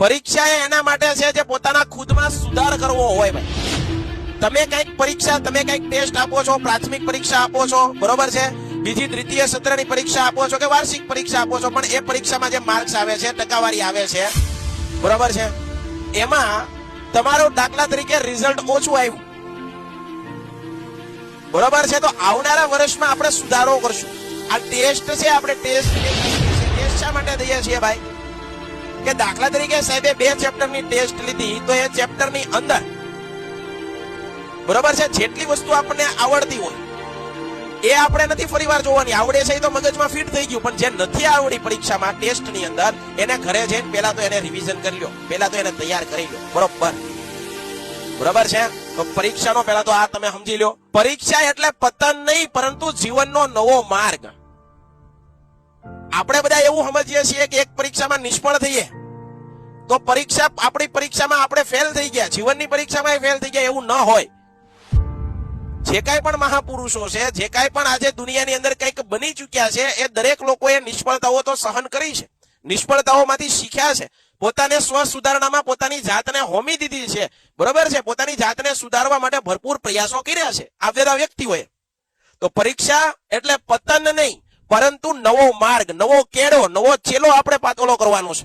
પરીક્ષા એ એના માટે છે જે પોતાના ખુદમાં સુધાર કરવો હોય ભાઈ। તમે કઈક પરીક્ષા, તમે કઈક ટેસ્ટ આપો છો, પ્રાથમિક પરીક્ષા આપો છો, બરોબર છે, બીજી તૃતીય સત્રની પરીક્ષા આપો છો કે વાર્ષિક પરીક્ષા આપો છો, પણ એ પરીક્ષામાં જે માર્ક્સ આવે છે, ટકાવારી આવે છે, બરોબર છે, એમાં તમારું દાખલા તરીકે રિઝલ્ટ ઓછું આવ્યું, બરોબર છે, તો આવનારા વર્ષમાં આપણે સુધારો કરશું। આ ટેસ્ટ છે, આપણે ટેસ્ટ શા માટે દઈએ છીએ ભાઈ કે દાખલા તરીકે સાહેબે 2 ચેપ્ટરની ટેસ્ટ લીધી તો એ ચેપ્ટરની અંદર, બરોબર છે, જેટલી વસ્તુ આપણને આવડતી હોય એ આપણે નથી ફરીવાર જોવાની, આવડે છે એ તો મગજમાં ફિટ થઈ ગયું, પણ જે નથી આવડી પરીક્ષામાં ટેસ્ટની અંદર એને ઘરે જઈને પહેલા તો એને રિવિઝન કરી લો, પહેલા તો એને તૈયાર કરી લો, બરોબર છે। તો પરીક્ષાનો પહેલા તો આ તમે સમજી લો, પરીક્ષા એટલે પતન નહીં પરંતુ જીવનનો નવો માર્ગ। આપણે બધા એવું સમજીએ છીએ કે એક પરીક્ષામાં નિષ્ફળ થઈએ તો પરીક્ષા, આપણી પરીક્ષામાં આપણે ફેલ થઈ ગયા, જીવનની પરીક્ષામાં ફેલ થઈ ગયા, એવું ન હોય। જે કાંઈ પણ મહાપુરુષો છે, જે કાંઈ પણ આજે દુનિયાની અંદર કંઈક બની ચુક્યા છે, એ દરેક લોકોએ નિષ્ફળતાઓ તો સહન કરી છે, નિષ્ફળતાઓમાંથી શીખ્યા છે, પોતાને સ્વ સુધારણામાં પોતાની જાતને હોમી દીધી છે, બરોબર છે, પોતાની જાતને સુધારવા માટે ભરપૂર પ્રયાસો કર્યા છે આ બધા વ્યક્તિઓએ। તો પરીક્ષા એટલે પતન નહીં પરંતુ નવો માર્ગ, નવો કેળો, નવો ચેલો આપણે પાતળો કરવાનો છે।